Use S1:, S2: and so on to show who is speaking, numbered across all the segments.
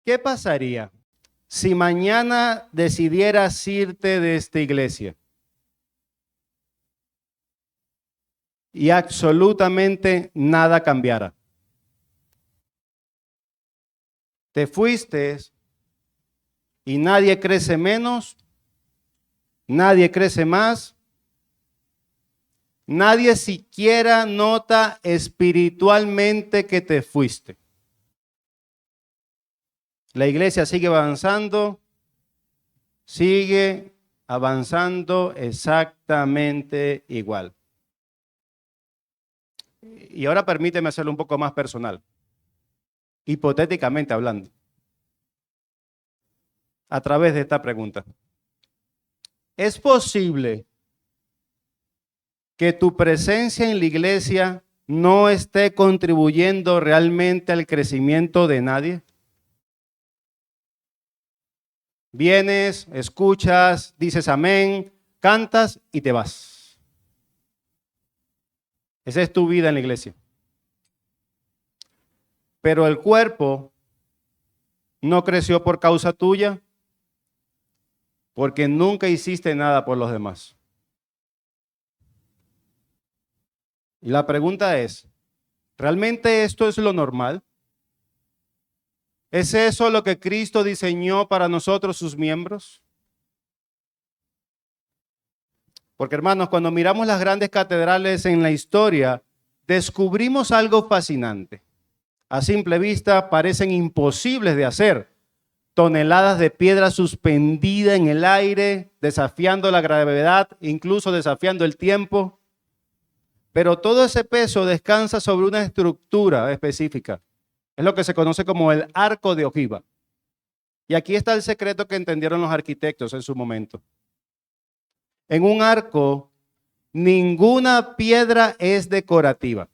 S1: ¿Qué pasaría si mañana decidieras irte de esta iglesia? Y absolutamente nada cambiara. Te fuiste y nadie crece menos, nadie crece más, nadie siquiera nota espiritualmente que te fuiste. La iglesia sigue avanzando exactamente igual. Y ahora permíteme hacerlo un poco más personal, hipotéticamente hablando, a través de esta pregunta. ¿Es posible que tu presencia en la iglesia no esté contribuyendo realmente al crecimiento de nadie? Vienes, escuchas, dices amén, cantas y te vas. Esa es tu vida en la iglesia. Pero el cuerpo no creció por causa tuya, porque nunca hiciste nada por los demás. Y la pregunta es, ¿realmente esto es lo normal? ¿Es eso lo que Cristo diseñó para nosotros, sus miembros? Porque hermanos, cuando miramos las grandes catedrales en la historia, descubrimos algo fascinante. A simple vista parecen imposibles de hacer. Toneladas de piedra suspendida en el aire, desafiando la gravedad, incluso desafiando el tiempo. Pero todo ese peso descansa sobre una estructura específica. Es lo que se conoce como el arco de ojiva. Y aquí está el secreto que entendieron los arquitectos en su momento. En un arco, ninguna piedra es decorativa.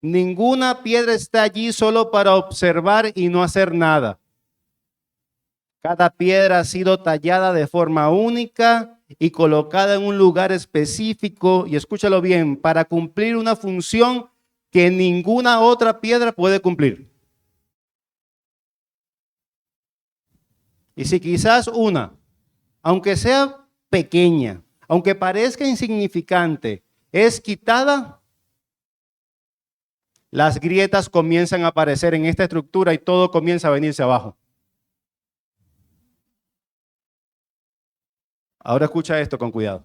S1: Ninguna piedra está allí solo para observar y no hacer nada. Cada piedra ha sido tallada de forma única y colocada en un lugar específico, y escúchalo bien, para cumplir una función que ninguna otra piedra puede cumplir. Y si quizás una, aunque sea pequeña, aunque parezca insignificante, es quitada, las grietas comienzan a aparecer en esta estructura y todo comienza a venirse abajo. Ahora escucha esto con cuidado.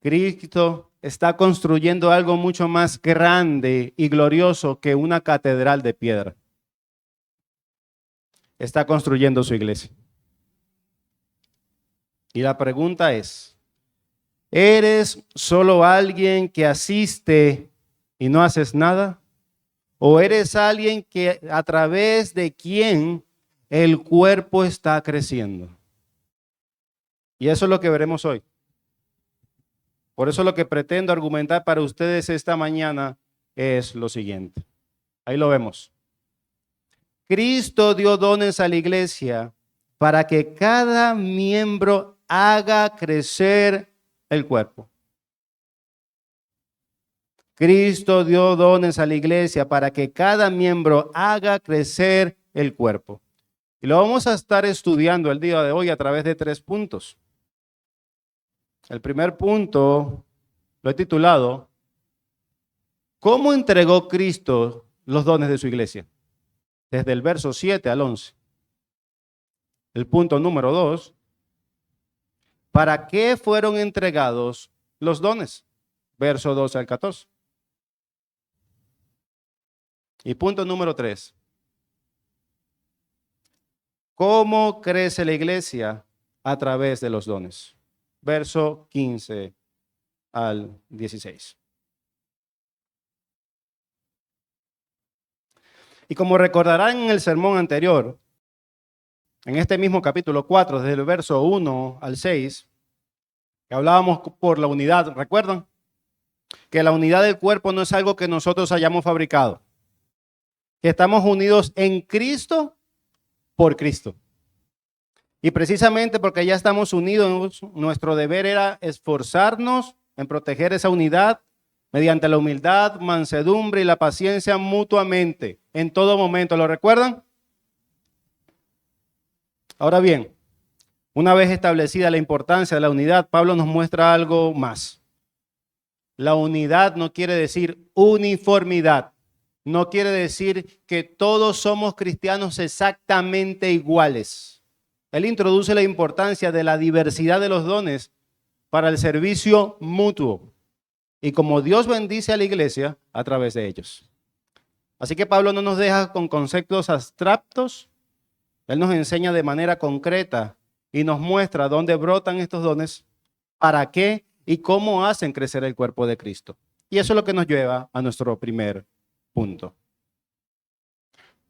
S1: Cristo está construyendo algo mucho más grande y glorioso que una catedral de piedra. Está construyendo su iglesia. Y la pregunta es, ¿eres solo alguien que asiste y no haces nada? ¿O eres alguien que a través de quien el cuerpo está creciendo? Y eso es lo que veremos hoy. Por eso lo que pretendo argumentar para ustedes esta mañana es lo siguiente. Ahí lo vemos. Cristo dio dones a la iglesia para que cada miembro haga crecer el cuerpo. Cristo dio dones a la iglesia para que cada miembro haga crecer el cuerpo. Y lo vamos a estar estudiando el día de hoy a través de 3 puntos. El primer punto lo he titulado, ¿cómo entregó Cristo los dones de su iglesia? Desde el verso 7 al 11. El punto número 2, ¿para qué fueron entregados los dones? Verso 12 al 14. Y punto número 3, ¿cómo crece la iglesia a través de los dones? Verso 15 al 16. Y como recordarán en el sermón anterior, en este mismo capítulo 4, desde el verso 1 al 6, que hablábamos por la unidad, ¿recuerdan? Que la unidad del cuerpo no es algo que nosotros hayamos fabricado, que estamos unidos en Cristo por Cristo. Y precisamente porque ya estamos unidos, nuestro deber era esforzarnos en proteger esa unidad mediante la humildad, mansedumbre y la paciencia mutuamente, en todo momento. ¿Lo recuerdan? Ahora bien, una vez establecida la importancia de la unidad, Pablo nos muestra algo más. La unidad no quiere decir uniformidad. No quiere decir que todos somos cristianos exactamente iguales. Él introduce la importancia de la diversidad de los dones para el servicio mutuo y como Dios bendice a la iglesia a través de ellos. Así que Pablo no nos deja con conceptos abstractos, él nos enseña de manera concreta y nos muestra dónde brotan estos dones, para qué y cómo hacen crecer el cuerpo de Cristo. Y eso es lo que nos lleva a nuestro primer punto.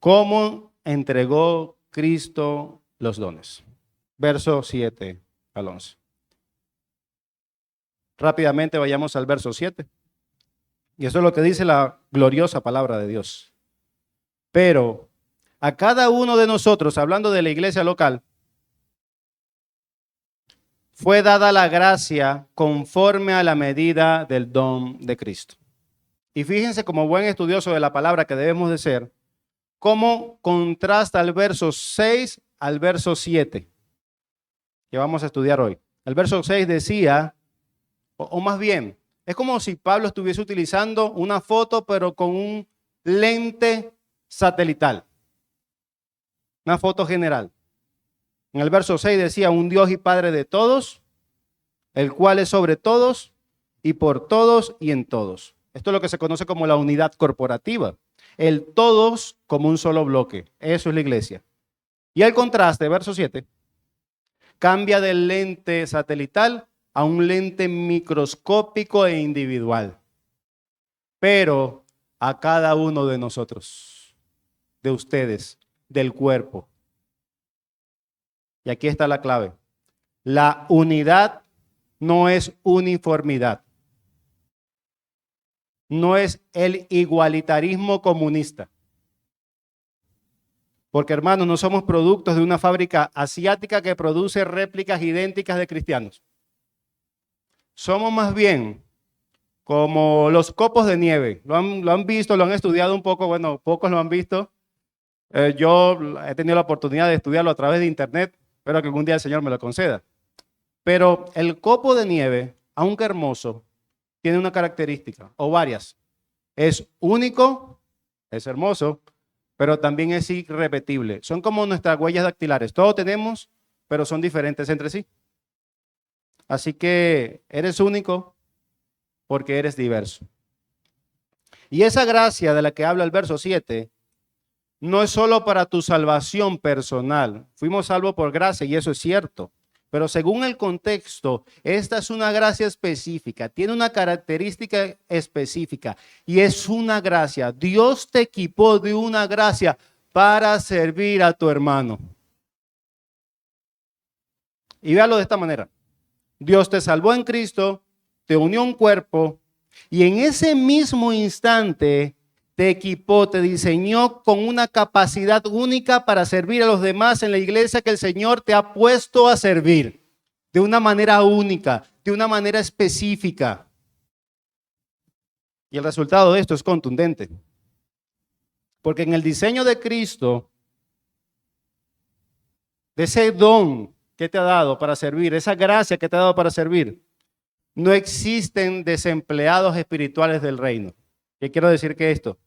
S1: ¿Cómo entregó Cristo los dones? Verso 7 al 11. Rápidamente vayamos al verso 7. Y eso es lo que dice la gloriosa palabra de Dios. Pero a cada uno de nosotros, hablando de la iglesia local, fue dada la gracia conforme a la medida del don de Cristo. Y fíjense, como buen estudioso de la palabra que debemos de ser, cómo contrasta el verso 6 al verso 7, que vamos a estudiar hoy. El verso 6 decía, o más bien, es como si Pablo estuviese utilizando una foto, pero con un lente satelital. Una foto general. En el verso 6 decía, un Dios y Padre de todos, el cual es sobre todos y por todos y en todos. Esto es lo que se conoce como la unidad corporativa. El todos como un solo bloque. Eso es la iglesia. Y el contraste, verso 7, cambia del lente satelital a un lente microscópico e individual. Pero a cada uno de nosotros, de ustedes, del cuerpo. Y aquí está la clave. La unidad no es uniformidad. No es el igualitarismo comunista. Porque, hermanos, no somos productos de una fábrica asiática que produce réplicas idénticas de cristianos. Somos más bien como los copos de nieve. Lo han visto, lo han estudiado un poco. Bueno, pocos lo han visto. Yo he tenido la oportunidad de estudiarlo a través de internet. Espero que algún día el Señor me lo conceda. Pero el copo de nieve, aunque hermoso, tiene una característica, o varias. Es único, es hermoso, pero también es irrepetible. Son como nuestras huellas dactilares. Todos tenemos, pero son diferentes entre sí. Así que eres único porque eres diverso. Y esa gracia de la que habla el verso 7 no es solo para tu salvación personal. Fuimos salvos por gracia y eso es cierto. Pero según el contexto, esta es una gracia específica, tiene una característica específica y es una gracia. Dios te equipó de una gracia para servir a tu hermano. Y véalo de esta manera. Dios te salvó en Cristo, te unió a un cuerpo y en ese mismo instante te equipó, te diseñó con una capacidad única para servir a los demás en la iglesia que el Señor te ha puesto a servir de una manera única, de una manera específica. Y el resultado de esto es contundente. Porque en el diseño de Cristo, de ese don que te ha dado para servir, esa gracia que te ha dado para servir, no existen desempleados espirituales del reino. ¿Qué quiero decir que esto?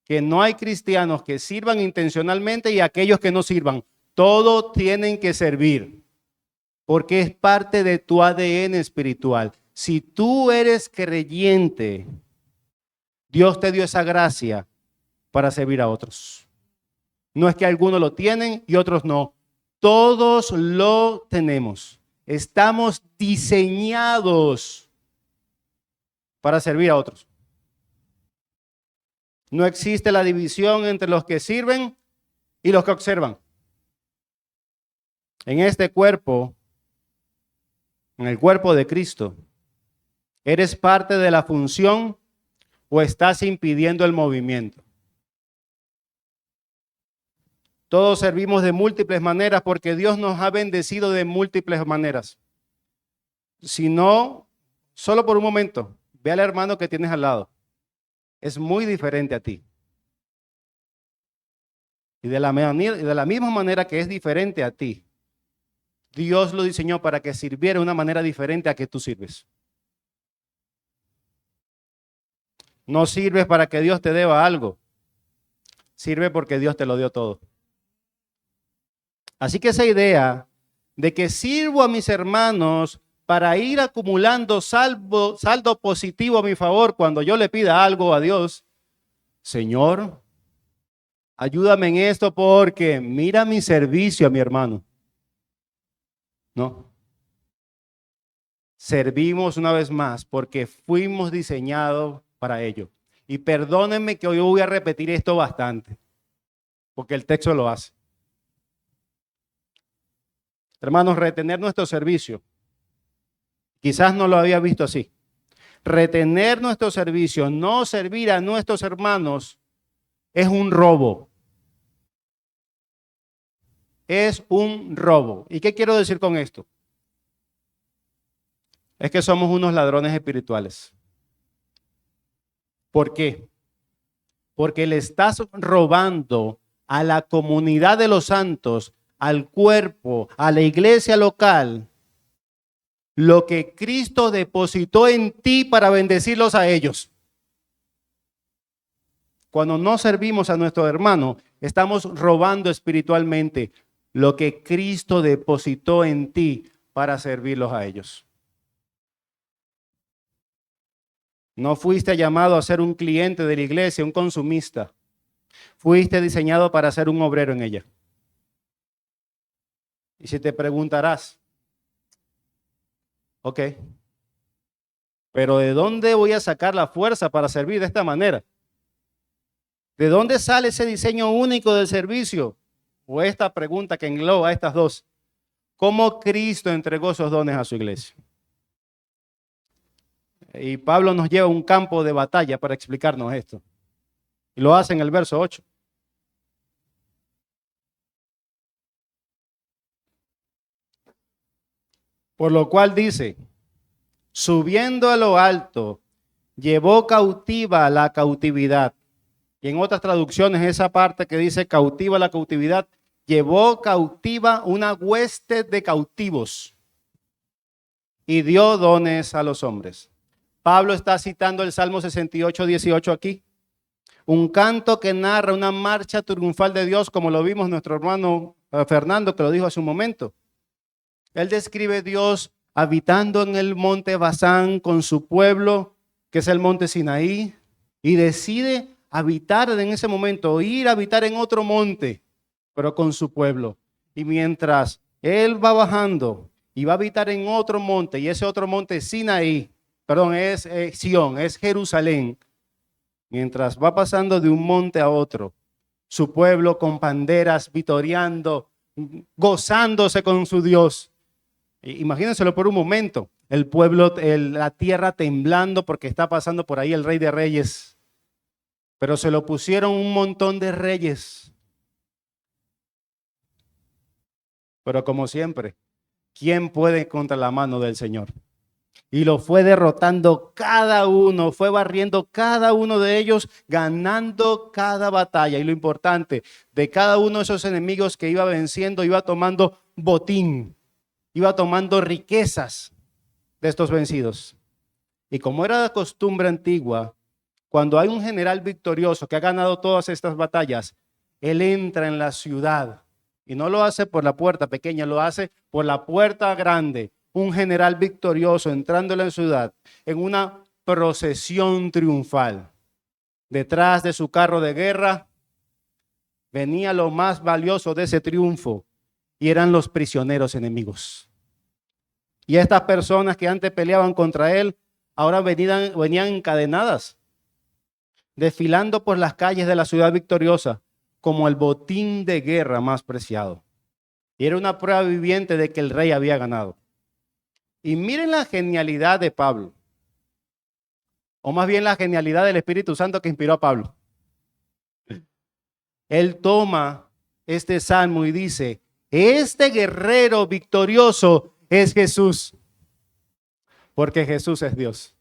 S1: Que no hay cristianos que sirvan intencionalmente y aquellos que no sirvan. Todos tienen que servir, porque es parte de tu ADN espiritual. Si tú eres creyente, Dios te dio esa gracia para servir a otros. No es que algunos lo tienen y otros no. Todos lo tenemos. Estamos diseñados para servir a otros. No existe la división entre los que sirven y los que observan. En este cuerpo, en el cuerpo de Cristo, ¿eres parte de la función o estás impidiendo el movimiento? Todos servimos de múltiples maneras porque Dios nos ha bendecido de múltiples maneras. Si no, solo por un momento, ve al hermano que tienes al lado. Es muy diferente a ti. Y de la misma manera que es diferente a ti, Dios lo diseñó para que sirviera de una manera diferente a que tú sirves. No sirves para que Dios te deba algo. Sirve porque Dios te lo dio todo. Así que esa idea de que sirvo a mis hermanos para ir acumulando saldo positivo a mi favor cuando yo le pida algo a Dios, Señor, ayúdame en esto porque mira mi servicio a mi hermano. No. Servimos una vez más porque fuimos diseñados para ello. Y perdónenme que hoy voy a repetir esto bastante, porque el texto lo hace. Hermanos, retener nuestro servicio. Quizás no lo había visto así. Retener nuestro servicio, no servir a nuestros hermanos, es un robo. Es un robo. ¿Y qué quiero decir con esto? Es que somos unos ladrones espirituales. ¿Por qué? Porque le estás robando a la comunidad de los santos, al cuerpo, a la iglesia local, lo que Cristo depositó en ti para bendecirlos a ellos. Cuando no servimos a nuestro hermano, estamos robando espiritualmente lo que Cristo depositó en ti para servirlos a ellos. No fuiste llamado a ser un cliente de la iglesia, un consumista. Fuiste diseñado para ser un obrero en ella. Y si te preguntarás, ok, pero ¿de dónde voy a sacar la fuerza para servir de esta manera? ¿De dónde sale ese diseño único del servicio? O esta pregunta que engloba estas dos. ¿Cómo Cristo entregó esos dones a su iglesia? Y Pablo nos lleva a un campo de batalla para explicarnos esto. Y lo hace en el verso 8. Por lo cual dice, subiendo a lo alto, llevó cautiva la cautividad. Y en otras traducciones, esa parte que dice cautiva la cautividad, llevó cautiva una hueste de cautivos y dio dones a los hombres. Pablo está citando el Salmo 68, 18 aquí. Un canto que narra una marcha triunfal de Dios, como lo vimos nuestro hermano Fernando, que lo dijo hace un momento. Él describe a Dios habitando en el monte Basán con su pueblo, que es el monte Sinaí, y decide habitar en ese momento, ir a habitar en otro monte, pero con su pueblo. Y mientras él va bajando y va a habitar en otro monte, y ese otro monte es Sinaí, perdón, es Sión, es Jerusalén. Mientras va pasando de un monte a otro, su pueblo con banderas, vitoreando, gozándose con su Dios. Imagínenselo por un momento, el pueblo, la tierra temblando porque está pasando por ahí el Rey de Reyes. Pero se lo pusieron un montón de reyes. Pero como siempre, ¿quién puede contra la mano del Señor? Y lo fue derrotando cada uno, fue barriendo cada uno de ellos, ganando cada batalla. Y lo importante, de cada uno de esos enemigos que iba venciendo, iba tomando botín, iba tomando riquezas de estos vencidos. Y como era de costumbre antigua, cuando hay un general victorioso que ha ganado todas estas batallas, él entra en la ciudad y no lo hace por la puerta pequeña, lo hace por la puerta grande. Un general victorioso entrando en la ciudad en una procesión triunfal. Detrás de su carro de guerra venía lo más valioso de ese triunfo y eran los prisioneros enemigos. Y estas personas que antes peleaban contra él, ahora venían encadenadas, desfilando por las calles de la ciudad victoriosa como el botín de guerra más preciado. Y era una prueba viviente de que el rey había ganado. Y miren la genialidad de Pablo, o más bien la genialidad del Espíritu Santo que inspiró a Pablo. Él toma este salmo y dice, este guerrero victorioso es Jesús, porque Jesús es Dios.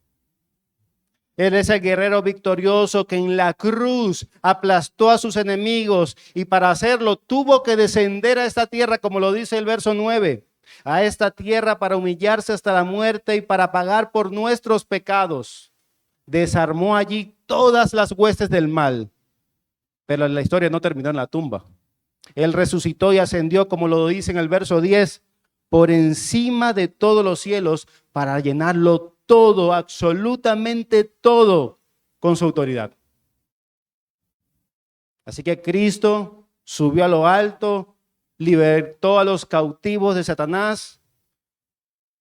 S1: Él es el guerrero victorioso que en la cruz aplastó a sus enemigos y para hacerlo tuvo que descender a esta tierra, como lo dice el verso 9. a esta tierra para humillarse hasta la muerte y para pagar por nuestros pecados. Desarmó allí todas las huestes del mal. Pero la historia no terminó en la tumba. Él resucitó y ascendió, como lo dice en el verso 10, por encima de todos los cielos para llenarlo todo, absolutamente todo, con su autoridad. Así que Cristo subió a lo alto, libertó a los cautivos de Satanás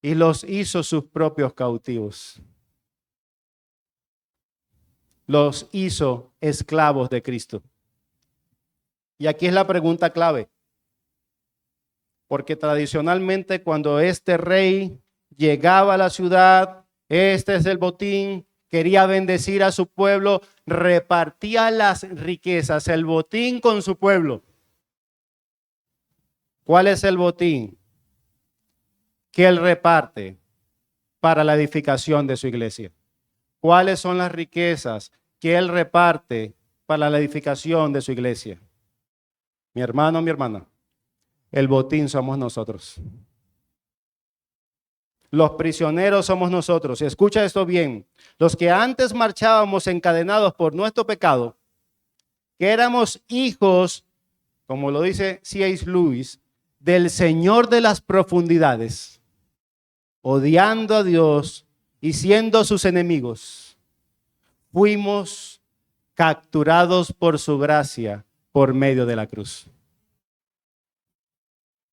S1: y los hizo sus propios cautivos. Los hizo esclavos de Cristo. Y aquí es la pregunta clave. Porque tradicionalmente cuando este rey llegaba a la ciudad, este es el botín, quería bendecir a su pueblo, repartía las riquezas, el botín con su pueblo. ¿Cuál es el botín que él reparte para la edificación de su iglesia? ¿Cuáles son las riquezas que él reparte para la edificación de su iglesia? Mi hermano, mi hermana, el botín somos nosotros. Los prisioneros somos nosotros. Y escucha esto bien. Los que antes marchábamos encadenados por nuestro pecado, que éramos hijos, como lo dice C.S. Lewis, del Señor de las profundidades, odiando a Dios y siendo sus enemigos, fuimos capturados por su gracia por medio de la cruz.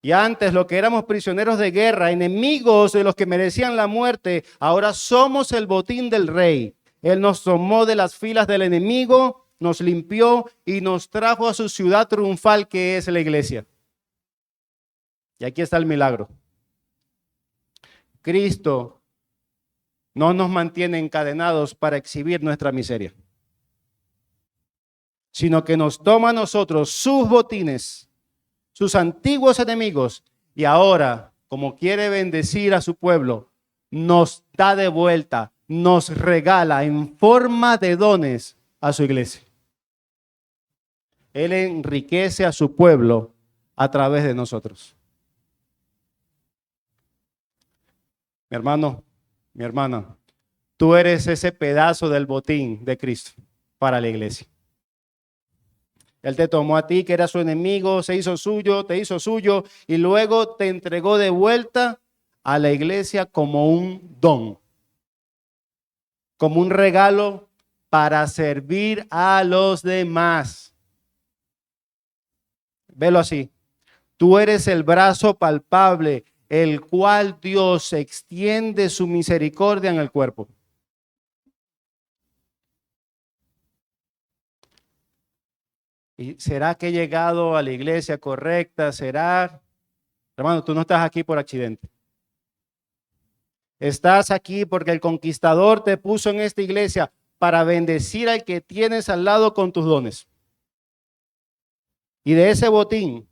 S1: Y antes, lo que éramos prisioneros de guerra, enemigos de los que merecían la muerte, ahora somos el botín del rey. Él nos tomó de las filas del enemigo, nos limpió y nos trajo a su ciudad triunfal, que es la iglesia. Y aquí está el milagro. Cristo no nos mantiene encadenados para exhibir nuestra miseria, sino que nos toma a nosotros sus botines, sus antiguos enemigos, y ahora, como quiere bendecir a su pueblo, nos da de vuelta, nos regala en forma de dones a su iglesia. Él enriquece a su pueblo a través de nosotros. Mi hermano, mi hermana, tú eres ese pedazo del botín de Cristo para la iglesia. Él te tomó a ti, que era su enemigo, se hizo suyo, te hizo suyo y luego te entregó de vuelta a la iglesia como un don, como un regalo para servir a los demás. Velo así. Tú eres el brazo palpable, el cual Dios extiende su misericordia en el cuerpo. ¿Y será que he llegado a la iglesia correcta? ¿Será? Hermano, tú no estás aquí por accidente. Estás aquí porque el conquistador te puso en esta iglesia para bendecir al que tienes al lado con tus dones. Y de ese botín,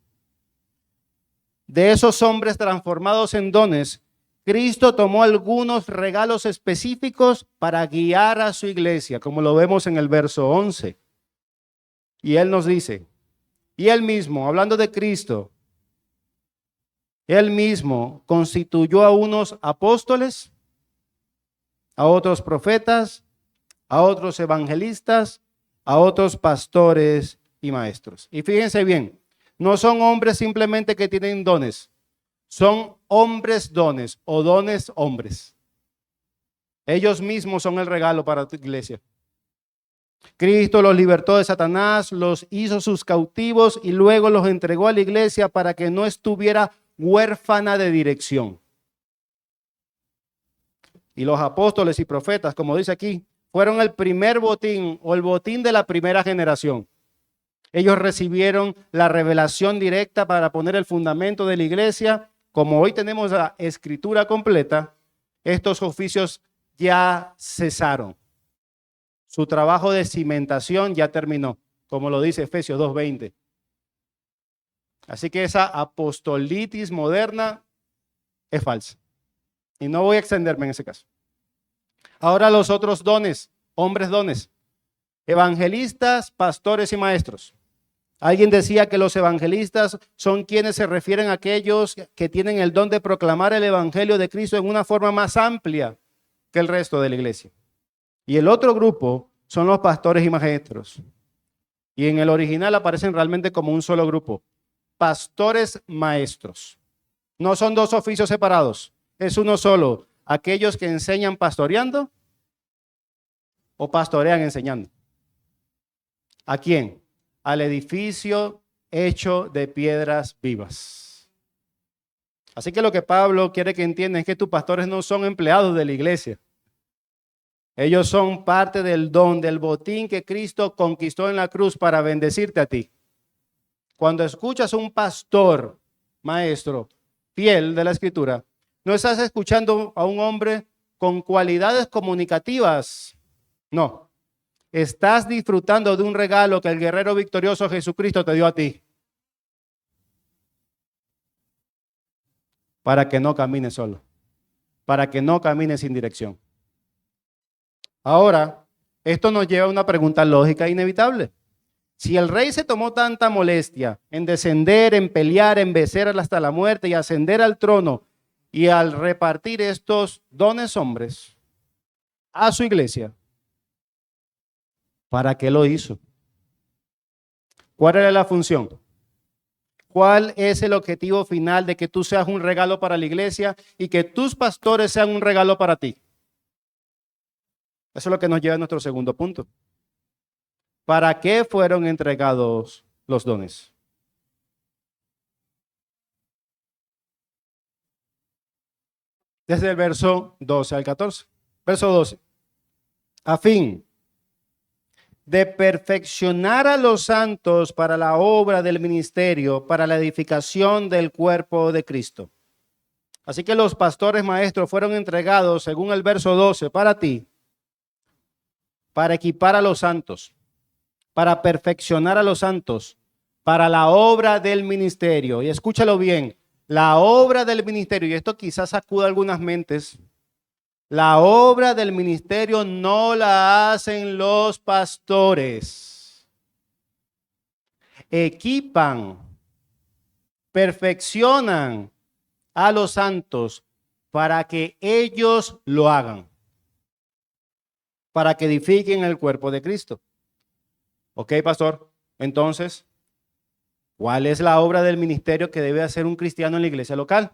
S1: de esos hombres transformados en dones, Cristo tomó algunos regalos específicos para guiar a su iglesia, como lo vemos en el verso 11. Y Él nos dice, y Él mismo, hablando de Cristo, Él mismo constituyó a unos apóstoles, a otros profetas, a otros evangelistas, a otros pastores y maestros. Y fíjense bien, no son hombres simplemente que tienen dones, son hombres dones o dones hombres. Ellos mismos son el regalo para tu iglesia. Cristo los libertó de Satanás, los hizo sus cautivos y luego los entregó a la iglesia para que no estuviera huérfana de dirección. Y los apóstoles y profetas, como dice aquí, fueron el primer botín o el botín de la primera generación. Ellos recibieron la revelación directa para poner el fundamento de la iglesia. Como hoy tenemos la escritura completa, estos oficios ya cesaron. Su trabajo de cimentación ya terminó, como lo dice Efesios 2:20. Así que esa apostolitis moderna es falsa. Y no voy a extenderme en ese caso. Ahora los otros dones, hombres dones, evangelistas, pastores y maestros. Alguien decía que los evangelistas son quienes se refieren a aquellos que tienen el don de proclamar el evangelio de Cristo en una forma más amplia que el resto de la iglesia. Y el otro grupo son los pastores y maestros. Y en el original aparecen realmente como un solo grupo. Pastores maestros. No son dos oficios separados, es uno solo. Aquellos que enseñan pastoreando o pastorean enseñando. ¿A quién? Al edificio hecho de piedras vivas. Así que lo que Pablo quiere que entiendan es que tus pastores no son empleados de la iglesia. Ellos son parte del don, del botín que Cristo conquistó en la cruz para bendecirte a ti. Cuando escuchas a un pastor, maestro, fiel de la Escritura, no estás escuchando a un hombre con cualidades comunicativas. No. Estás disfrutando de un regalo que el guerrero victorioso Jesucristo te dio a ti. Para que no camines solo. Para que no camines sin dirección. Ahora, esto nos lleva a una pregunta lógica e inevitable. Si el rey se tomó tanta molestia en descender, en pelear, en vencer hasta la muerte y ascender al trono y al repartir estos dones hombres a su iglesia, ¿para qué lo hizo? ¿Cuál era la función? ¿Cuál es el objetivo final de que tú seas un regalo para la iglesia y que tus pastores sean un regalo para ti? Eso es lo que nos lleva a nuestro segundo punto. ¿Para qué fueron entregados los dones? Desde el verso 12 al 14. Verso 12. A fin de perfeccionar a los santos para la obra del ministerio, para la edificación del cuerpo de Cristo. Así que los pastores maestros fueron entregados, según el verso 12, para ti, para equipar a los santos, para perfeccionar a los santos, para la obra del ministerio. Y escúchalo bien, la obra del ministerio, y esto quizás sacuda algunas mentes, la obra del ministerio no la hacen los pastores. Equipan, perfeccionan a los santos para que ellos lo hagan, para que edifiquen el cuerpo de Cristo. Ok, pastor. Entonces, ¿cuál es la obra del ministerio que debe hacer un cristiano en la iglesia local?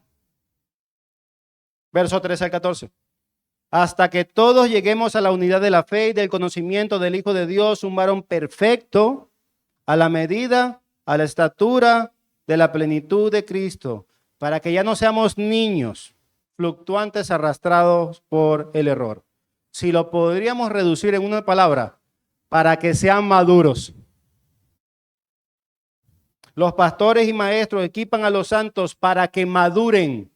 S1: Verso 13 al 14. Hasta que todos lleguemos a la unidad de la fe y del conocimiento del Hijo de Dios, un varón perfecto, a la medida, a la estatura de la plenitud de Cristo, para que ya no seamos niños, fluctuantes, arrastrados por el error. Si lo podríamos reducir en una palabra, para que sean maduros. Los pastores y maestros equipan a los santos para que maduren,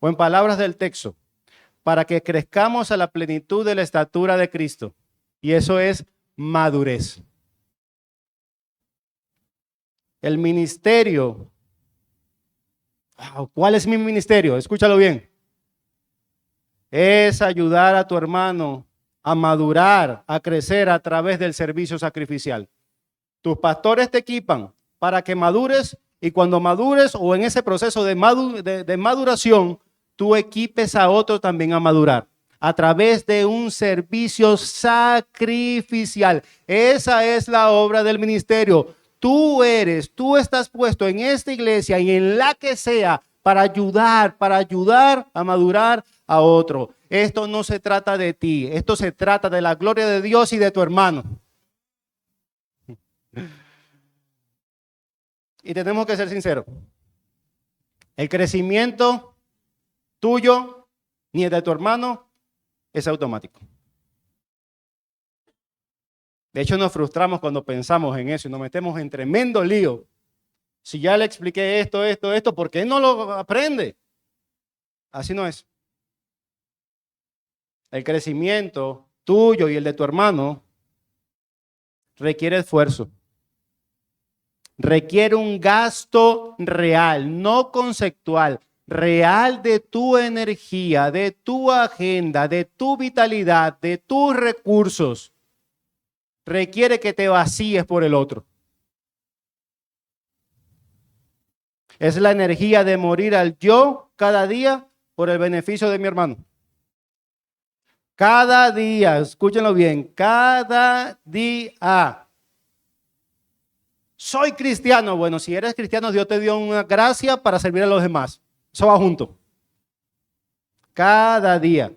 S1: o en palabras del texto, para que crezcamos a la plenitud de la estatura de Cristo. Y eso es madurez. El ministerio. ¿Cuál es mi ministerio? Escúchalo bien. Es ayudar a tu hermano a madurar, a crecer a través del servicio sacrificial. Tus pastores te equipan para que madures y cuando madures o en ese proceso de maduración, tú equipes a otro también a madurar a través de un servicio sacrificial. Esa es la obra del ministerio. Tú estás puesto en esta iglesia y en la que sea para ayudar a madurar a otro. Esto no se trata de ti, esto se trata de la gloria de Dios y de tu hermano. Y tenemos que ser sinceros. El crecimiento tuyo ni el de tu hermano es automático. De hecho, nos frustramos cuando pensamos en eso y nos metemos en tremendo lío. Si ya le expliqué esto, ¿por qué no lo aprende? Así no es. El crecimiento tuyo y el de tu hermano requiere esfuerzo. Requiere un gasto real, no conceptual, real de tu energía, de tu agenda, de tu vitalidad, de tus recursos. Requiere que te vacíes por el otro. Es la energía de morir al yo cada día por el beneficio de mi hermano. Cada día, escúchenlo bien, cada día. Soy cristiano. Bueno, si eres cristiano, Dios te dio una gracia para servir a los demás. Eso va junto. Cada día.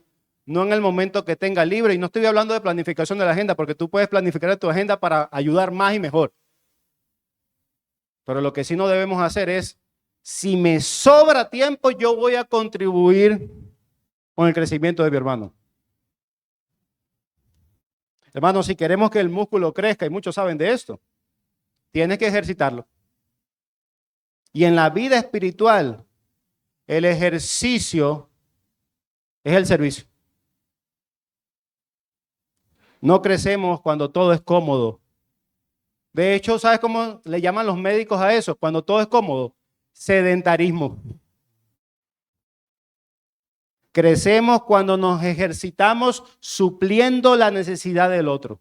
S1: No en el momento que tenga libre. Y no estoy hablando de planificación de la agenda, porque tú puedes planificar tu agenda para ayudar más y mejor. Pero lo que sí no debemos hacer es, si me sobra tiempo, yo voy a contribuir con el crecimiento de mi hermano. Hermano, si queremos que el músculo crezca, y muchos saben de esto, tienes que ejercitarlo. Y en la vida espiritual, el ejercicio es el servicio. No crecemos cuando todo es cómodo. De hecho, ¿sabes cómo le llaman los médicos a eso? Cuando todo es cómodo, sedentarismo. Crecemos cuando nos ejercitamos supliendo la necesidad del otro.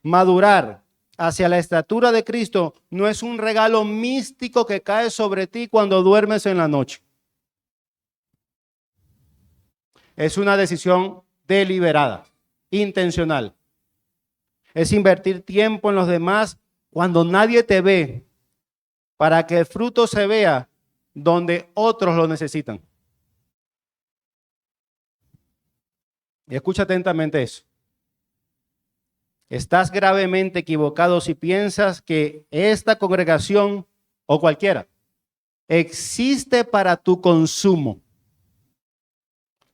S1: Madurar hacia la estatura de Cristo no es un regalo místico que cae sobre ti cuando duermes en la noche. Es una decisión deliberada, intencional. Es invertir tiempo en los demás cuando nadie te ve, para que el fruto se vea donde otros lo necesitan. Y escucha atentamente eso. Estás gravemente equivocado si piensas que esta congregación o cualquiera existe para tu consumo.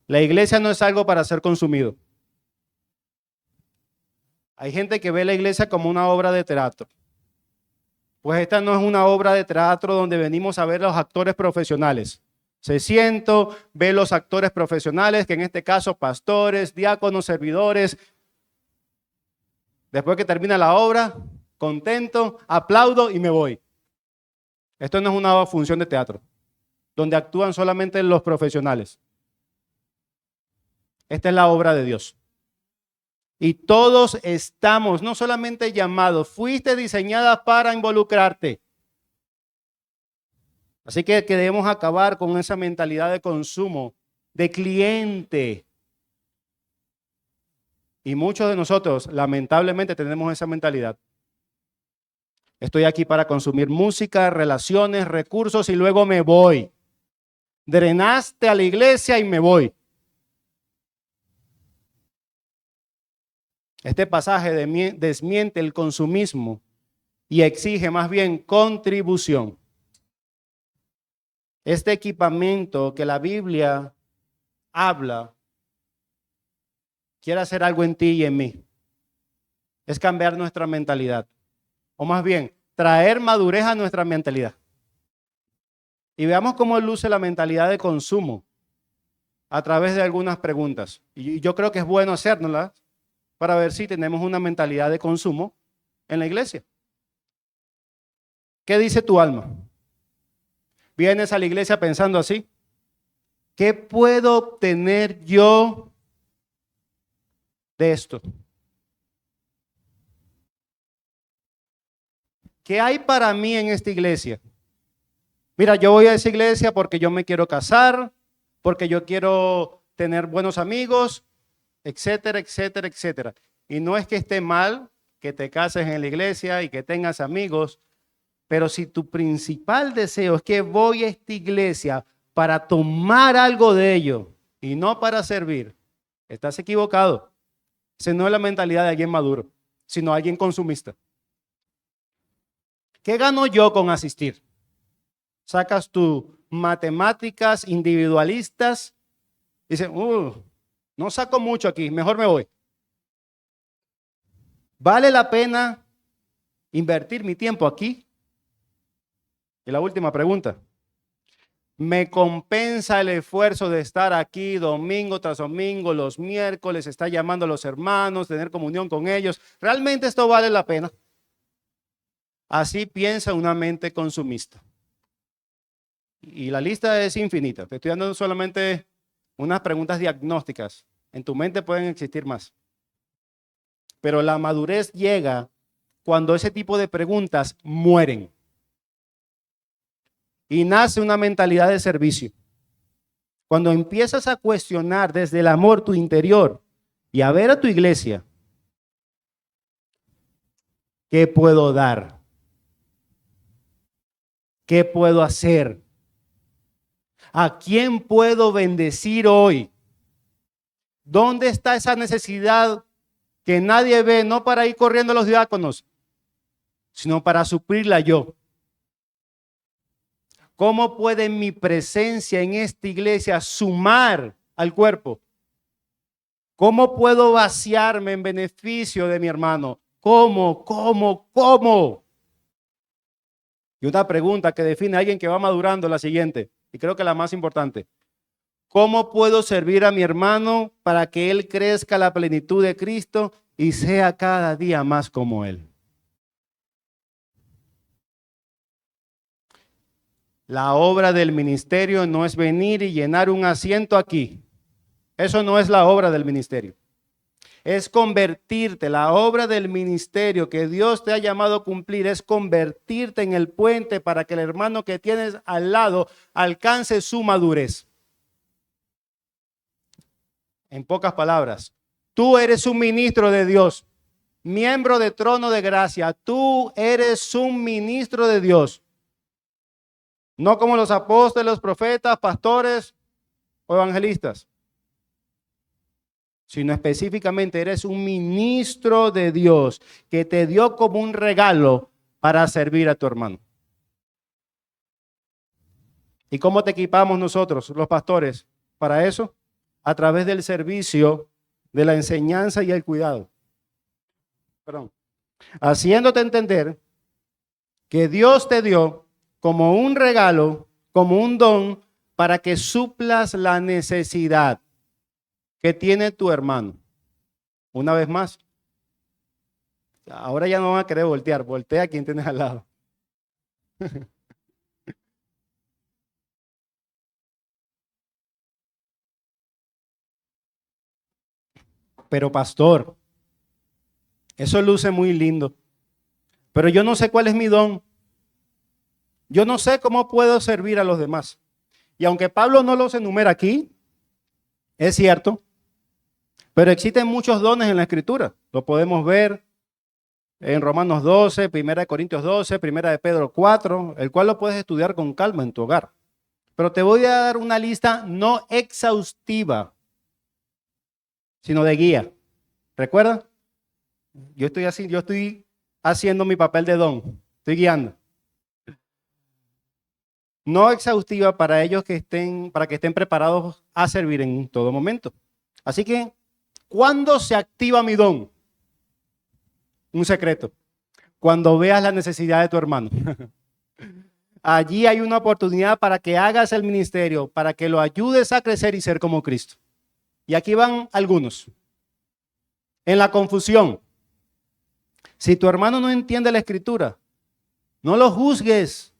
S1: La iglesia no es algo para ser consumido. Hay gente que ve la iglesia como una obra de teatro. Pues esta no es una obra de teatro donde venimos a ver a los actores profesionales. Se siento, ve los actores profesionales, que en este caso pastores, diáconos, servidores. Después que termina la obra, contento, aplaudo y me voy. Esto no es una función de teatro, donde actúan solamente los profesionales. Esta es la obra de Dios. Y todos estamos no solamente llamados, fuiste diseñada para involucrarte. Así que debemos acabar con esa mentalidad de consumo, de cliente. Y muchos de nosotros, lamentablemente, tenemos esa mentalidad. Estoy aquí para consumir música, relaciones, recursos y luego me voy. Drenaste a la iglesia y me voy. Este pasaje desmiente el consumismo y exige más bien contribución. Este equipamiento que la Biblia habla quiere hacer algo en ti y en mí. Es cambiar nuestra mentalidad. O más bien, traer madurez a nuestra mentalidad. Y veamos cómo luce la mentalidad de consumo a través de algunas preguntas. Y yo creo que es bueno hacérnoslas para ver si tenemos una mentalidad de consumo en la iglesia. ¿Qué dice tu alma? ¿Vienes a la iglesia pensando así? ¿Qué puedo obtener yo de esto? ¿Qué hay para mí en esta iglesia? Mira, yo voy a esa iglesia porque yo me quiero casar, porque yo quiero tener buenos amigos, etcétera, etcétera, etcétera. Y no es que esté mal que te cases en la iglesia y que tengas amigos, pero si tu principal deseo es que voy a esta iglesia para tomar algo de ello y no para servir, estás equivocado. Esa no es la mentalidad de alguien maduro, sino alguien consumista. ¿Qué gano yo con asistir? Sacas tus matemáticas individualistas y dices, no saco mucho aquí, mejor me voy. ¿Vale la pena invertir mi tiempo aquí? Y la última pregunta. ¿Me compensa el esfuerzo de estar aquí domingo tras domingo, los miércoles, estar llamando a los hermanos, tener comunión con ellos? ¿Realmente esto vale la pena? Así piensa una mente consumista. Y la lista es infinita. Te estoy dando solamente unas preguntas diagnósticas. En tu mente pueden existir más. Pero la madurez llega cuando ese tipo de preguntas mueren. y nace una mentalidad de servicio. Cuando empiezas a cuestionar desde el amor tu interior y a ver a tu iglesia, ¿qué puedo dar? ¿Qué puedo hacer? ¿A quién puedo bendecir hoy? ¿Dónde está esa necesidad que nadie ve, no para ir corriendo a los diáconos, sino para suplirla yo? ¿Cómo puede mi presencia en esta iglesia sumar al cuerpo? ¿Cómo puedo vaciarme en beneficio de mi hermano? ¿Cómo? Y una pregunta que define a alguien que va madurando, la siguiente, y creo que la más importante. ¿Cómo puedo servir a mi hermano para que él crezca a la plenitud de Cristo y sea cada día más como él? La obra del ministerio no es venir y llenar un asiento aquí. Eso no es la obra del ministerio. Es convertirte, la obra del ministerio que Dios te ha llamado a cumplir es convertirte en el puente para que el hermano que tienes al lado alcance su madurez. En pocas palabras, tú eres un ministro de Dios, miembro de trono de gracia. Tú eres un ministro de Dios. No como los apóstoles, los profetas, pastores o evangelistas, sino específicamente eres un ministro de Dios que te dio como un regalo para servir a tu hermano. ¿Y cómo te equipamos nosotros, los pastores, para eso? A través del servicio, de la enseñanza y el cuidado. Haciéndote entender que Dios te dio como un regalo, como un don, para que suplas la necesidad que tiene tu hermano. Una vez más, ahora ya no van a querer voltear, voltea a quien tienes al lado. Pero pastor, eso luce muy lindo, pero yo no sé cuál es mi don. Yo no sé cómo puedo servir a los demás. Y aunque Pablo no los enumera aquí, es cierto, pero existen muchos dones en la Escritura. Lo podemos ver en Romanos 12, 1 Corintios 12, 1 Pedro 4, el cual lo puedes estudiar con calma en tu hogar. Pero te voy a dar una lista no exhaustiva, sino de guía. ¿Recuerda? Yo estoy haciendo mi papel de don, estoy guiando. No exhaustiva para ellos para que estén preparados a servir en todo momento. Así que, ¿cuándo se activa mi don? Un secreto. Cuando veas la necesidad de tu hermano. Allí hay una oportunidad para que hagas el ministerio, para que lo ayudes a crecer y ser como Cristo. Y aquí van algunos. En la confusión. Si tu hermano no entiende la escritura, no lo juzgues.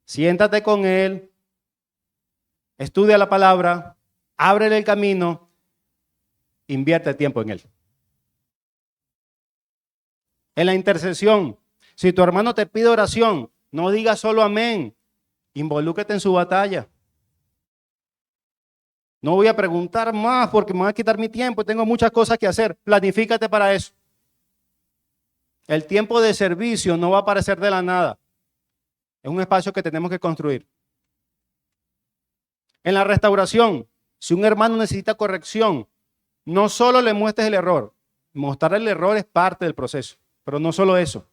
S1: Siéntate con él, estudia la palabra, ábrele el camino, invierte tiempo en él. En la intercesión, si tu hermano te pide oración, no digas solo amén, involúcrate en su batalla. No voy a preguntar más porque me va a quitar mi tiempo, tengo muchas cosas que hacer. Planifícate para eso. El tiempo de servicio no va a aparecer de la nada. Es un espacio que tenemos que construir. En la restauración, si un hermano necesita corrección, no solo le muestres el error. Mostrar el error es parte del proceso, pero no solo eso.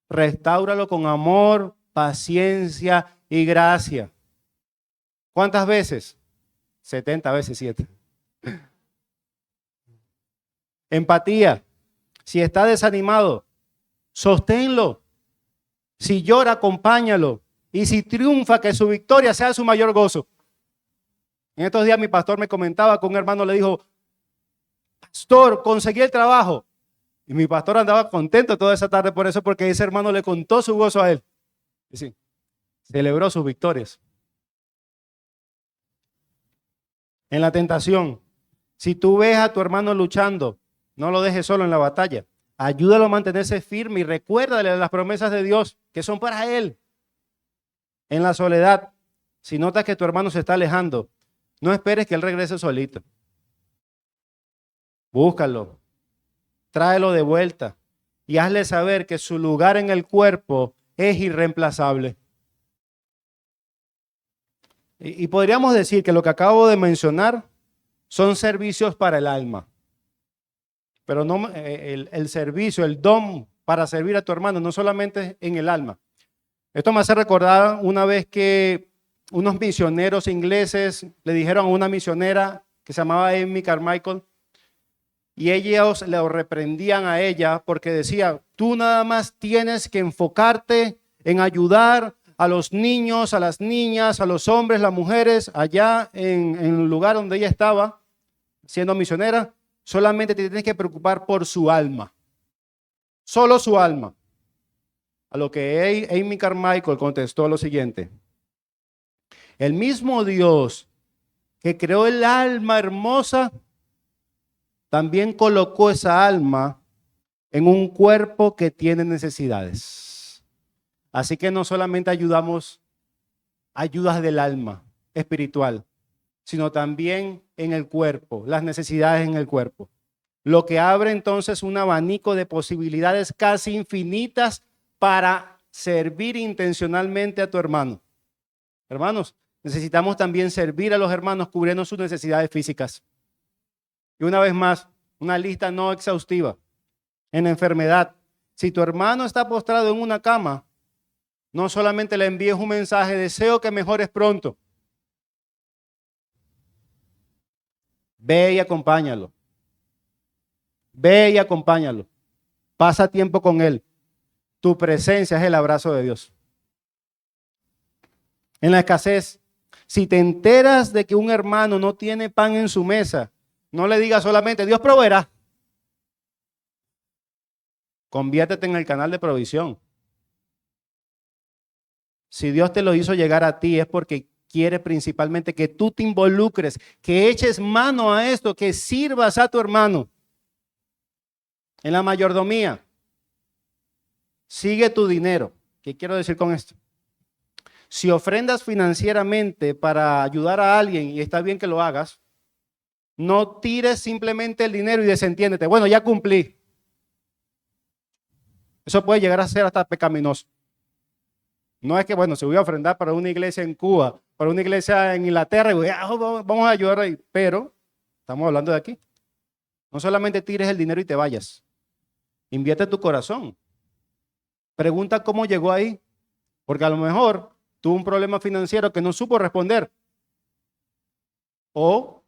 S1: Restáuralo con amor, paciencia y gracia. ¿Cuántas veces? 70 veces 7. Empatía. Si está desanimado, sosténlo. Si llora, acompáñalo. Y si triunfa, que su victoria sea su mayor gozo. En estos días mi pastor me comentaba que un hermano le dijo, pastor, conseguí el trabajo. Y mi pastor andaba contento toda esa tarde por eso, porque ese hermano le contó su gozo a él. Y sí, celebró sus victorias. En la tentación, si tú ves a tu hermano luchando, no lo dejes solo en la batalla. Ayúdalo a mantenerse firme y recuérdale las promesas de Dios que son para él. En la soledad, si notas que tu hermano se está alejando, no esperes que él regrese solito. Búscalo, tráelo de vuelta y hazle saber que su lugar en el cuerpo es irreemplazable. Y podríamos decir que lo que acabo de mencionar son servicios para el alma. Pero no el servicio, el don para servir a tu hermano, no solamente en el alma. Esto me hace recordar una vez que unos misioneros ingleses le dijeron a una misionera que se llamaba Amy Carmichael, y ellos le reprendían a ella porque decía, tú nada más tienes que enfocarte en ayudar a los niños, a las niñas, a los hombres, las mujeres, allá en el lugar donde ella estaba siendo misionera, solamente te tienes que preocupar por su alma, solo su alma. A lo que Amy Carmichael contestó lo siguiente: el mismo Dios que creó el alma hermosa, también colocó esa alma en un cuerpo que tiene necesidades. Así que no solamente ayudamos ayudas del alma espiritual, sino también en el cuerpo, las necesidades en el cuerpo. Lo que abre entonces un abanico de posibilidades casi infinitas para servir intencionalmente a tu hermano. Hermanos, necesitamos también servir a los hermanos cubriendo sus necesidades físicas. Y una vez más, una lista no exhaustiva. En enfermedad, si tu hermano está postrado en una cama, no solamente le envíes un mensaje, deseo que mejores pronto. Ve y acompáñalo. Ve y acompáñalo. Pasa tiempo con él. Tu presencia es el abrazo de Dios. En la escasez, si te enteras de que un hermano no tiene pan en su mesa, no le digas solamente, Dios proveerá. Conviértete en el canal de provisión. Si Dios te lo hizo llegar a ti es porque quiere principalmente que tú te involucres, que eches mano a esto, que sirvas a tu hermano. En la mayordomía, sigue tu dinero. ¿Qué quiero decir con esto? Si ofrendas financieramente para ayudar a alguien, y está bien que lo hagas, no tires simplemente el dinero y desentiéndete. Bueno, ya cumplí. Eso puede llegar a ser hasta pecaminoso. No es que, bueno, si voy a ofrendar para una iglesia en Cuba, para una iglesia en Inglaterra, y vamos a ayudar ahí. Pero estamos hablando de aquí. No solamente tires el dinero y te vayas. Invierte tu corazón. Pregunta cómo llegó ahí. Porque a lo mejor tuvo un problema financiero que no supo responder. O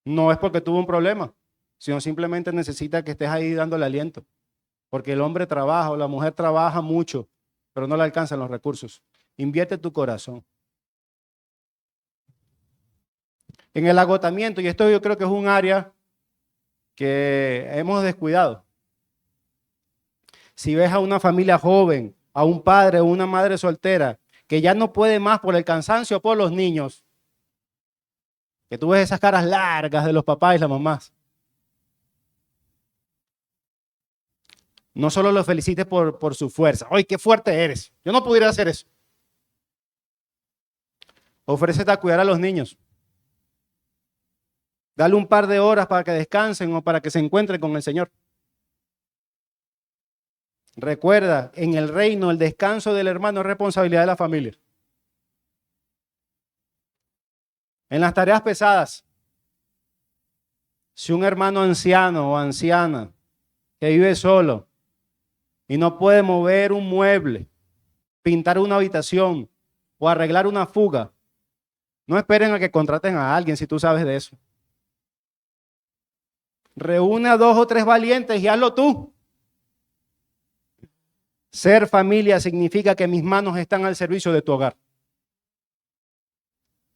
S1: no es porque tuvo un problema, sino simplemente necesita que estés ahí dándole aliento. Porque el hombre trabaja o la mujer trabaja mucho, pero no le alcanzan los recursos. Invierte tu corazón. En el agotamiento, y esto yo creo que es un área que hemos descuidado. Si ves a una familia joven, a un padre o una madre soltera, que ya no puede más por el cansancio o por los niños, que tú ves esas caras largas de los papás y las mamás, no solo los felicites por su fuerza. ¡Ay, qué fuerte eres! Yo no pudiera hacer eso. Ofrécete a cuidar a los niños. Dale un par de horas para que descansen o para que se encuentren con el Señor. Recuerda, en el reino, el descanso del hermano es responsabilidad de la familia. En las tareas pesadas, si un hermano anciano o anciana que vive solo y no puede mover un mueble, pintar una habitación o arreglar una fuga, no esperen a que contraten a alguien si tú sabes de eso. Reúne a 2 o 3 valientes y hazlo tú. Ser familia significa que mis manos están al servicio de tu hogar.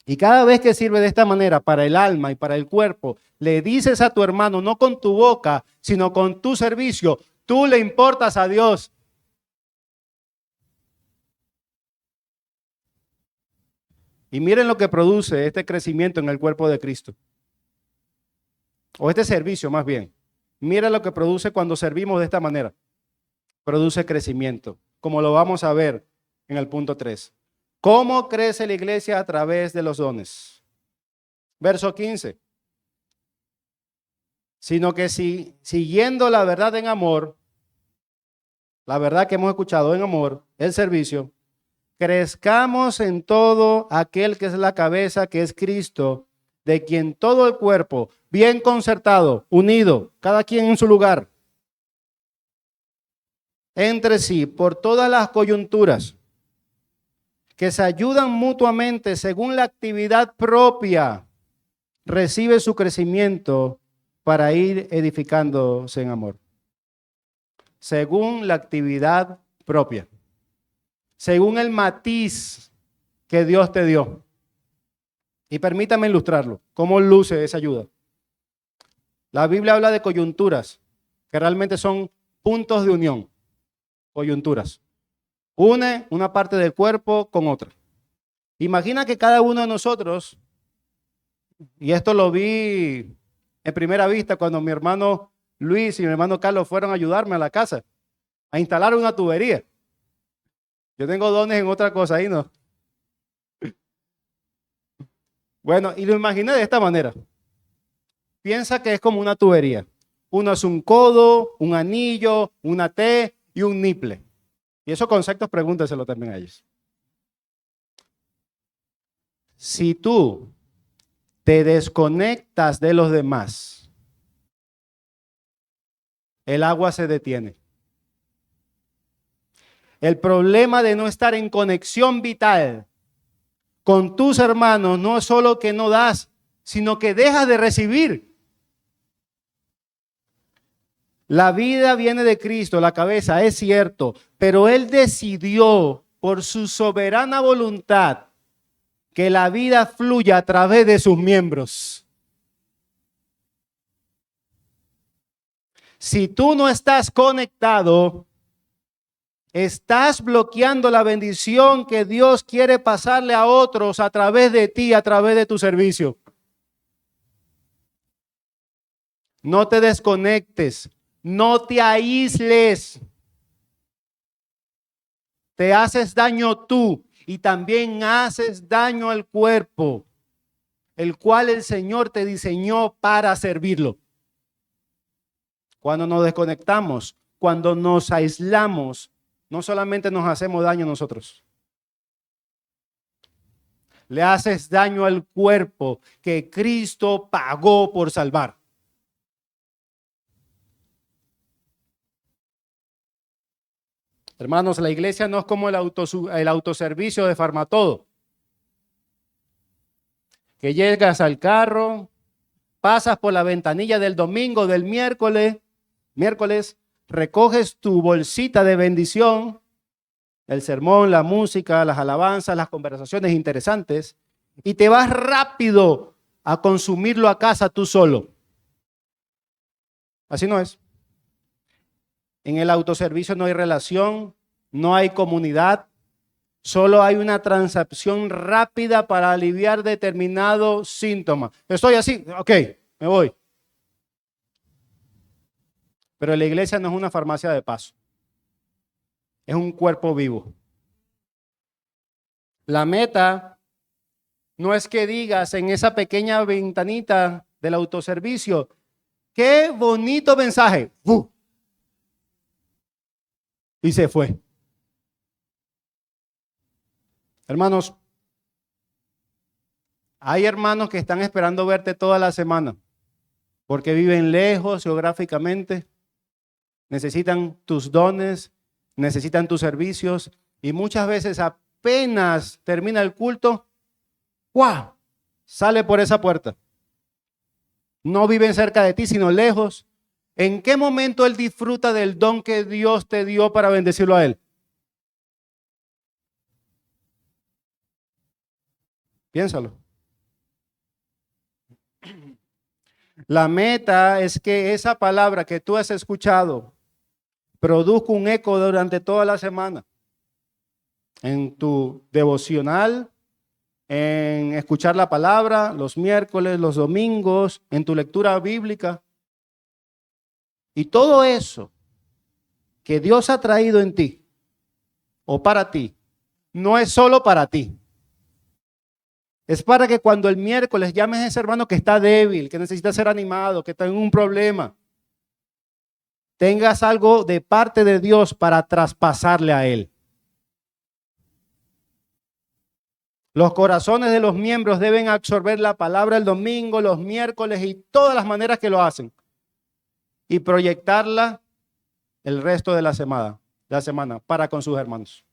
S1: Y cada vez que sirve de esta manera para el alma y para el cuerpo, le dices a tu hermano, no con tu boca, sino con tu servicio, tú le importas a Dios. Y miren lo que produce este crecimiento en el cuerpo de Cristo. O este servicio más bien. Mira lo que produce cuando servimos de esta manera. Produce crecimiento, como lo vamos a ver en el punto 3. ¿Cómo crece la iglesia? A través de los dones. Verso 15. Sino que si siguiendo la verdad en amor, la verdad que hemos escuchado en amor, el servicio, crezcamos en todo aquel que es la cabeza, que es Cristo, de quien todo el cuerpo, bien concertado, unido, cada quien en su lugar, entre sí, por todas las coyunturas, que se ayudan mutuamente según la actividad propia, recibe su crecimiento para ir edificándose en amor. Según la actividad propia, según el matiz que Dios te dio. Y permítame ilustrarlo. ¿Cómo luce esa ayuda? La Biblia habla de coyunturas, que realmente son puntos de unión. Coyunturas. Une una parte del cuerpo con otra. Imagina que cada uno de nosotros, y esto lo vi en primera vista cuando mi hermano Luis y mi hermano Carlos fueron a ayudarme a la casa, a instalar una tubería. Yo tengo dones en otra cosa ahí, ¿no? Bueno, y lo imaginé de esta manera. Piensa que es como una tubería. Uno es un codo, un anillo, una T y un niple. Y esos conceptos pregúntaselo también a ellos. Si tú te desconectas de los demás, el agua se detiene. El problema de no estar en conexión vital con tus hermanos no es solo que no das, sino que dejas de recibir. La vida viene de Cristo, la cabeza, es cierto, pero Él decidió por su soberana voluntad que la vida fluya a través de sus miembros. Si tú no estás conectado, estás bloqueando la bendición que Dios quiere pasarle a otros a través de ti, a través de tu servicio. No te desconectes, no te aísles. Te haces daño tú y también haces daño al cuerpo, el cual el Señor te diseñó para servirlo. Cuando nos desconectamos, cuando nos aislamos, no solamente nos hacemos daño a nosotros. Le haces daño al cuerpo que Cristo pagó por salvar. Hermanos, la iglesia no es como el autoservicio de Farmatodo. Que llegas al carro, pasas por la ventanilla del domingo, del miércoles, recoges tu bolsita de bendición, el sermón, la música, las alabanzas, las conversaciones interesantes, y te vas rápido a consumirlo a casa tú solo. Así no es. En el autoservicio no hay relación, no hay comunidad, solo hay una transacción rápida para aliviar determinado síntoma. Estoy así, ok, me voy. Pero la iglesia no es una farmacia de paso. Es un cuerpo vivo. La meta no es que digas en esa pequeña ventanita del autoservicio, qué bonito mensaje. Y se fue. Hermanos, hay hermanos que están esperando verte toda la semana porque viven lejos geográficamente, necesitan tus dones, necesitan tus servicios y muchas veces apenas termina el culto, ¡guau!, sale por esa puerta. No viven cerca de ti, sino lejos. ¿En qué momento él disfruta del don que Dios te dio para bendecirlo a él? Piénsalo. La meta es que esa palabra que tú has escuchado produzca un eco durante toda la semana. En tu devocional, en escuchar la palabra, los miércoles, los domingos, en tu lectura bíblica. Y todo eso que Dios ha traído en ti o para ti, no es solo para ti. Es para que cuando el miércoles llames a ese hermano que está débil, que necesita ser animado, que está en un problema, tengas algo de parte de Dios para traspasarle a él. Los corazones de los miembros deben absorber la palabra el domingo, los miércoles y todas las maneras que lo hacen. Y proyectarla el resto de la semana para con sus hermanos.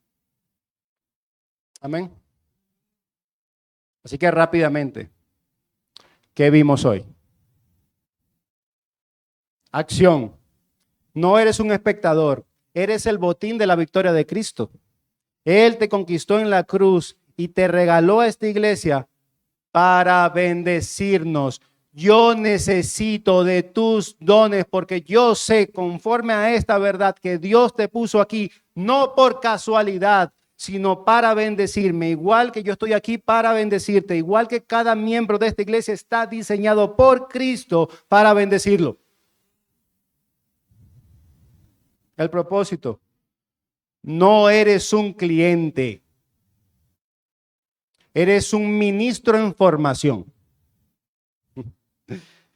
S1: Amén. Así que rápidamente, ¿qué vimos hoy? Acción. No eres un espectador, eres el botín de la victoria de Cristo. Él te conquistó en la cruz y te regaló a esta iglesia para bendecirnos. Yo necesito de tus dones porque yo sé, conforme a esta verdad, que Dios te puso aquí, no por casualidad, sino para bendecirme. Igual que yo estoy aquí para bendecirte, igual que cada miembro de esta iglesia está diseñado por Cristo para bendecirlo. El propósito: no eres un cliente. Eres un ministro en formación.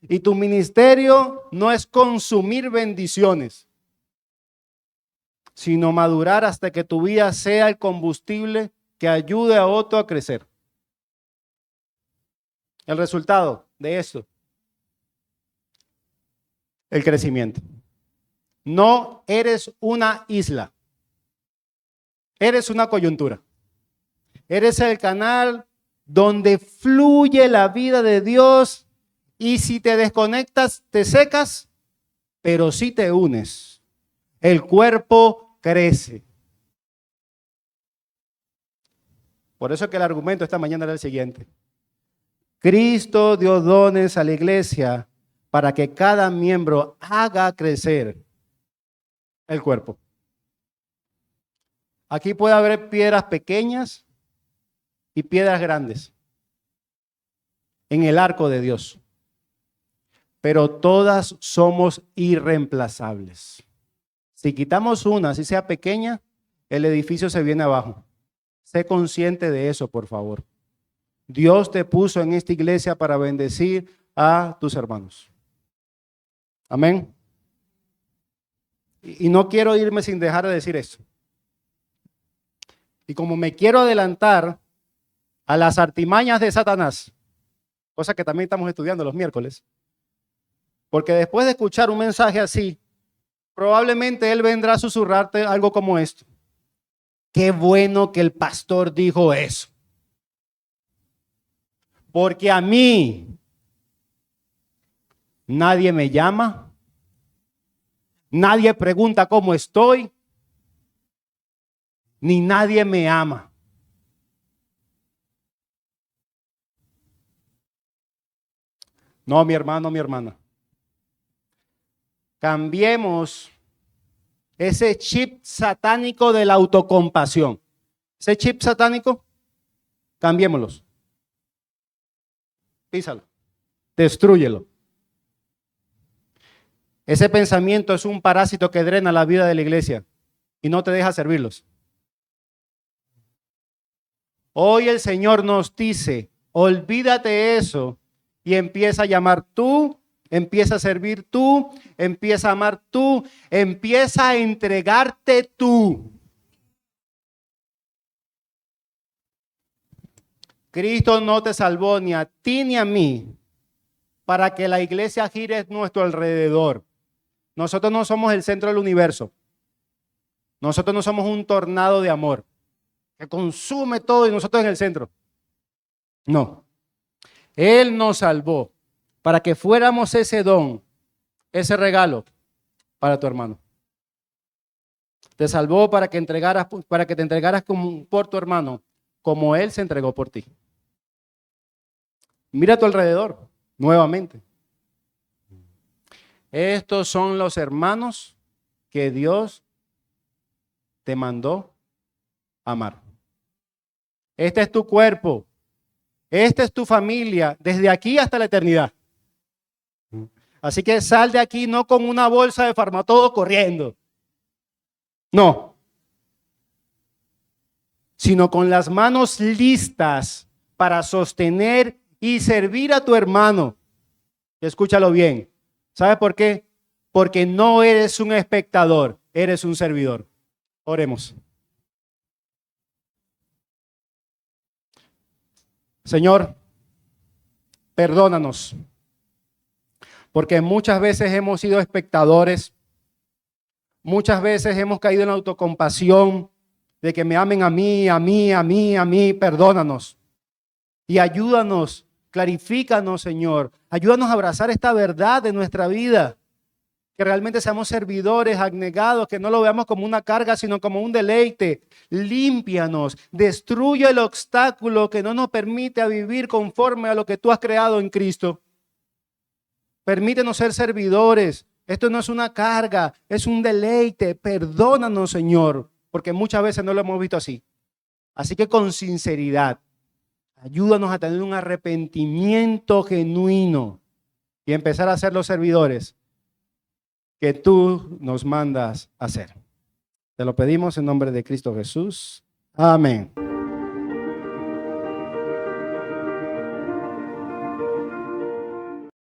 S1: Y tu ministerio no es consumir bendiciones, sino madurar hasta que tu vida sea el combustible que ayude a otro a crecer. El resultado de esto: el crecimiento. No eres una isla. Eres una coyuntura. Eres el canal donde fluye la vida de Dios, y si te desconectas, te secas, pero si te unes, el cuerpo crece. Por eso que el argumento esta mañana era el siguiente: Cristo dio dones a la iglesia para que cada miembro haga crecer el cuerpo. Aquí puede haber piedras pequeñas y piedras grandes en el arco de Dios, pero todas somos irreemplazables. Si quitamos una, así sea pequeña, el edificio se viene abajo. Sé consciente de eso, por favor. Dios te puso en esta iglesia para bendecir a tus hermanos. Amén. Y no quiero irme sin dejar de decir eso. Y como me quiero adelantar a las artimañas de Satanás, cosa que también estamos estudiando los miércoles, porque después de escuchar un mensaje así, probablemente él vendrá a susurrarte algo como esto: qué bueno que el pastor dijo eso, porque a mí nadie me llama, nadie pregunta cómo estoy, ni nadie me ama. No, mi hermano, mi hermana. Cambiemos ese chip satánico de la autocompasión. Ese chip satánico, cambiémoslos. Písalo, destrúyelo. Ese pensamiento es un parásito que drena la vida de la iglesia y no te deja servirlos. Hoy el Señor nos dice: olvídate de eso y empieza a llamar tú, empieza a servir tú, empieza a amar tú, empieza a entregarte tú. Cristo no te salvó ni a ti ni a mí para que la iglesia gire a nuestro alrededor. Nosotros no somos el centro del universo. Nosotros no somos un tornado de amor que consume todo y nosotros en el centro. No. Él nos salvó para que fuéramos ese don, ese regalo para tu hermano. Te salvó para que te entregaras por tu hermano, como Él se entregó por ti. Mira a tu alrededor, nuevamente. Estos son los hermanos que Dios te mandó amar. Este es tu cuerpo. Esta es tu familia, desde aquí hasta la eternidad. Así que sal de aquí no con una bolsa de Farmatodo corriendo. No. sino con las manos listas para sostener y servir a tu hermano. Escúchalo bien. ¿Sabes por qué? Porque no eres un espectador, eres un servidor. Oremos. Señor, perdónanos, porque muchas veces hemos sido espectadores, muchas veces hemos caído en la autocompasión de que me amen a mí, a mí, a mí, a mí. Perdónanos y ayúdanos, clarifícanos, Señor. Ayúdanos a abrazar esta verdad de nuestra vida, que realmente seamos servidores abnegados, que no lo veamos como una carga, sino como un deleite. Límpianos, destruye el obstáculo que no nos permite vivir conforme a lo que tú has creado en Cristo. Permítenos ser servidores. Esto no es una carga, es un deleite. Perdónanos, Señor, porque muchas veces no lo hemos visto así. Así que con sinceridad, ayúdanos a tener un arrepentimiento genuino y empezar a ser los servidores que tú nos mandas a hacer. Te lo pedimos en nombre de Cristo Jesús. Amén.